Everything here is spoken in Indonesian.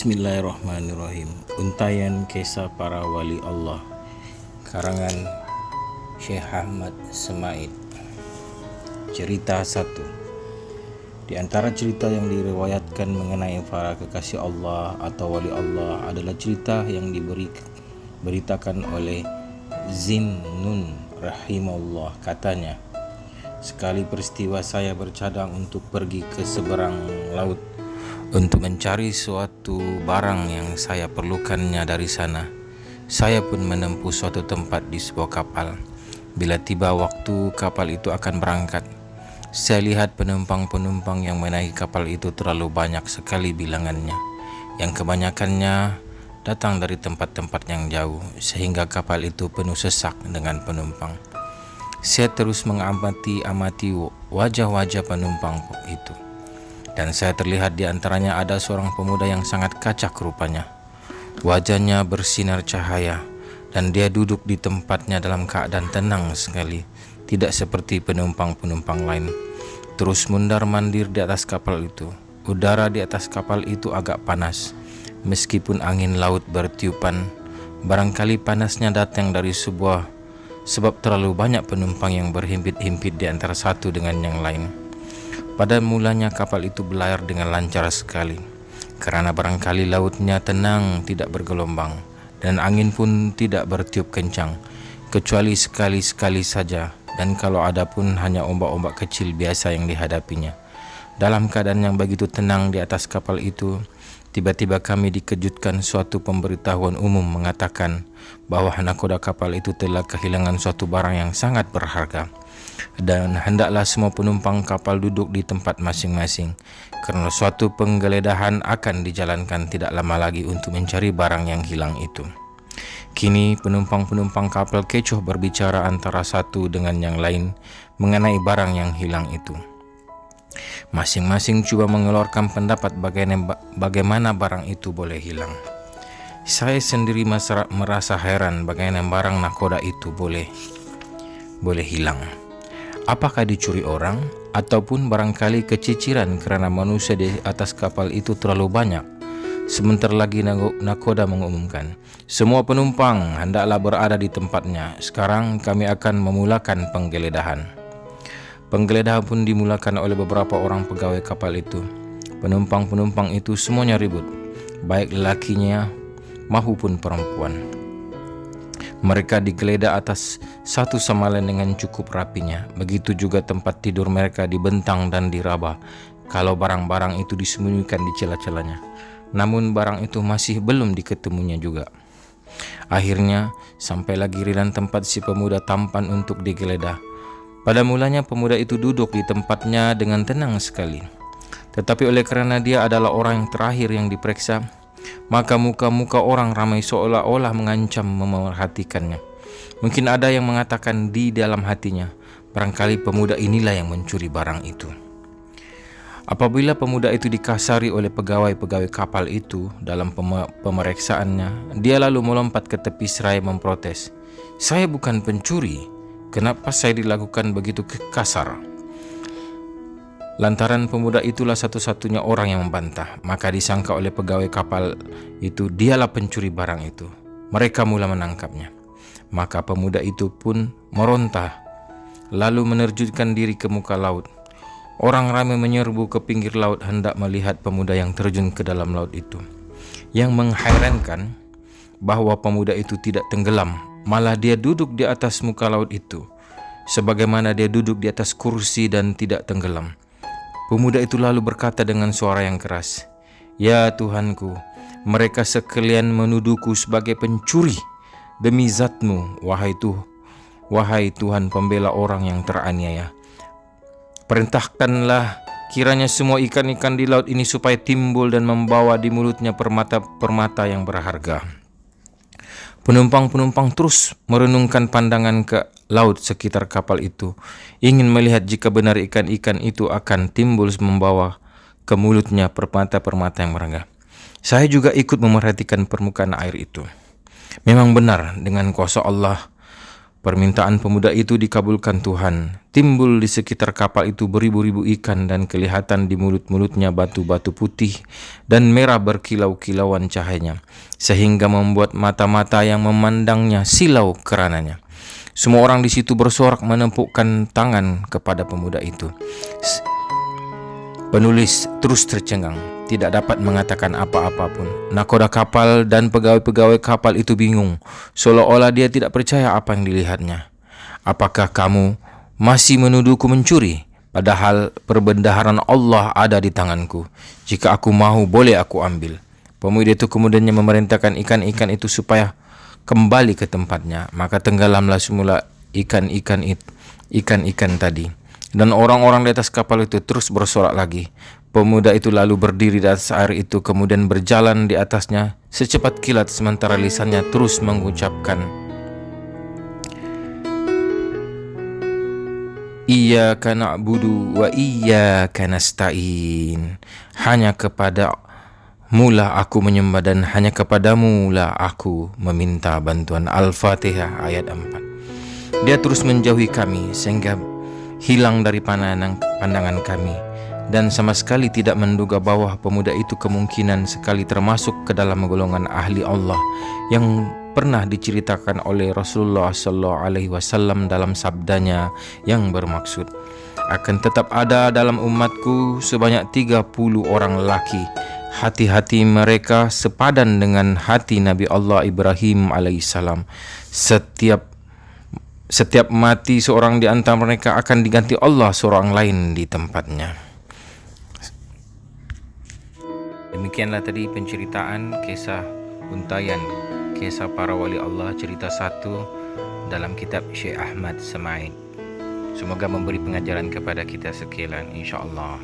Bismillahirrahmanirrahim. Untaian Kisah Para Wali Allah, karangan Syekh Ahmad Semaid. Cerita 1. Di antara cerita yang diriwayatkan mengenai para kekasih Allah atau wali Allah adalah cerita yang diberitakan oleh Zinnun rahimahullah. Katanya, sekali peristiwa saya bercadang untuk pergi ke seberang laut untuk mencari suatu barang yang saya perlukannya dari sana. Saya pun menempuh suatu tempat di sebuah kapal. Bila tiba waktu kapal itu akan berangkat, saya lihat penumpang-penumpang yang menaiki kapal itu terlalu banyak sekali bilangannya, yang kebanyakannya datang dari tempat-tempat yang jauh, sehingga kapal itu penuh sesak dengan penumpang. Saya terus mengamati wajah-wajah penumpang itu, dan saya terlihat di antaranya ada seorang pemuda yang sangat kacak rupanya. Wajahnya bersinar cahaya, dan dia duduk di tempatnya dalam keadaan tenang sekali, tidak seperti penumpang-penumpang lain. Terus mundar-mandir di atas kapal itu. Udara di atas kapal itu agak panas, meskipun angin laut bertiupan. Barangkali panasnya datang dari sebab terlalu banyak penumpang yang berhimpit-himpit di antara satu dengan yang lain. Pada mulanya kapal itu berlayar dengan lancar sekali, karena barangkali lautnya tenang, tidak bergelombang, dan angin pun tidak bertiup kencang, kecuali sekali-sekali saja, dan kalau ada pun hanya ombak-ombak kecil biasa yang dihadapinya. Dalam keadaan yang begitu tenang di atas kapal itu, tiba-tiba kami dikejutkan suatu pemberitahuan umum mengatakan bahwa nakoda kapal itu telah kehilangan suatu barang yang sangat berharga, dan hendaklah semua penumpang kapal duduk di tempat masing-masing, karena suatu penggeledahan akan dijalankan tidak lama lagi untuk mencari barang yang hilang itu. Kini penumpang-penumpang kapal kecoh berbicara antara satu dengan yang lain mengenai barang yang hilang itu. Masing-masing coba mengeluarkan pendapat bagaimana barang itu boleh hilang. Saya sendiri merasa heran bagaimana barang nakoda itu boleh hilang. Apakah dicuri orang, ataupun barangkali keciciran karena manusia di atas kapal itu terlalu banyak. Sebentar lagi nakoda mengumumkan, semua penumpang hendaklah berada di tempatnya. Sekarang kami akan memulakan penggeledahan. Penggeledahan pun dimulakan oleh beberapa orang pegawai kapal itu. Penumpang-penumpang itu semuanya ribut, baik lelakinya maupun perempuan. Mereka digeledah atas satu sama lain dengan cukup rapinya. Begitu juga tempat tidur mereka dibentang dan diraba, kalau barang-barang itu disembunyikan di celah-celahnya. Namun barang itu masih belum diketemunya juga. Akhirnya sampailah giliran tempat si pemuda tampan untuk digeledah. Pada mulanya pemuda itu duduk di tempatnya dengan tenang sekali. Tetapi oleh karena dia adalah orang yang terakhir yang diperiksa, maka muka-muka orang ramai seolah-olah mengancam memerhatikannya. Mungkin ada yang mengatakan di dalam hatinya, barangkali pemuda inilah yang mencuri barang itu. Apabila pemuda itu dikasari oleh pegawai-pegawai kapal itu dalam pemeriksaannya, dia lalu melompat ke tepi seraya memprotes, "Saya bukan pencuri. Kenapa saya dilakukan begitu kasar?" Lantaran pemuda itulah satu-satunya orang yang membantah, maka disangka oleh pegawai kapal itu dialah pencuri barang itu. Mereka mula menangkapnya. Maka pemuda itu pun meronta, lalu menerjunkan diri ke muka laut. Orang ramai menyerbu ke pinggir laut hendak melihat pemuda yang terjun ke dalam laut itu. Yang menghairankan bahwa pemuda itu tidak tenggelam, malah dia duduk di atas muka laut itu, sebagaimana dia duduk di atas kursi dan tidak tenggelam. Pemuda itu lalu berkata dengan suara yang keras, "Ya Tuhanku, mereka sekalian menuduhku sebagai pencuri. Demi zatmu, wahai Tuhan pembela orang yang teraniaya, perintahkanlah kiranya semua ikan-ikan di laut ini supaya timbul dan membawa di mulutnya permata-permata yang berharga." Penumpang-penumpang terus merenungkan pandangan ke laut sekitar kapal itu, ingin melihat jika benar ikan-ikan itu akan timbul membawa ke mulutnya permata-permata yang berharga. Saya juga ikut memerhatikan permukaan air itu. Memang benar, dengan kuasa Allah Permintaan pemuda itu dikabulkan Tuhan. Timbul di sekitar kapal itu beribu-ribu ikan dan kelihatan di mulut-mulutnya batu-batu putih dan merah berkilau-kilauan cahayanya, sehingga membuat mata-mata yang memandangnya silau kerananya. Semua orang di situ bersorak menepukkan tangan kepada pemuda itu. Penulis terus tercengang, tidak dapat mengatakan apa-apa pun. Nakoda kapal dan pegawai-pegawai kapal itu bingung, seolah-olah dia tidak percaya apa yang dilihatnya. Apakah kamu masih menuduhku mencuri? Padahal perbendaharaan Allah ada di tanganku. Jika aku mahu, boleh aku ambil. Pemuda itu kemudian memerintahkan ikan-ikan itu supaya kembali ke tempatnya. Maka tenggelamlah semula ikan-ikan tadi. Dan orang-orang di atas kapal itu terus bersorak lagi. Pemuda itu lalu berdiri di atas air itu, kemudian berjalan di atasnya secepat kilat, sementara lisannya terus mengucapkan, Iyyaka na'budu wa iyyaka nasta'in. Hanya kepadamu lah aku menyembah dan hanya kepadamu lah aku meminta bantuan. Al-Fatihah ayat 4. Dia terus menjauhi kami sehingga hilang dari pandangan kami, dan sama sekali tidak menduga bahwa pemuda itu kemungkinan sekali termasuk ke dalam golongan ahli Allah yang pernah diceritakan oleh Rasulullah SAW dalam sabdanya yang bermaksud, akan tetap ada dalam umatku sebanyak 30 orang lelaki, hati-hati mereka sepadan dengan hati Nabi Allah Ibrahim alaihissalam. Setiap mati seorang di antara mereka akan diganti Allah seorang lain di tempatnya. Demikianlah tadi penceritaan kisah untayan kisah para wali Allah cerita 1 dalam kitab Syekh Ahmad Semaid. Semoga memberi pengajaran kepada kita sekalian, insya Allah.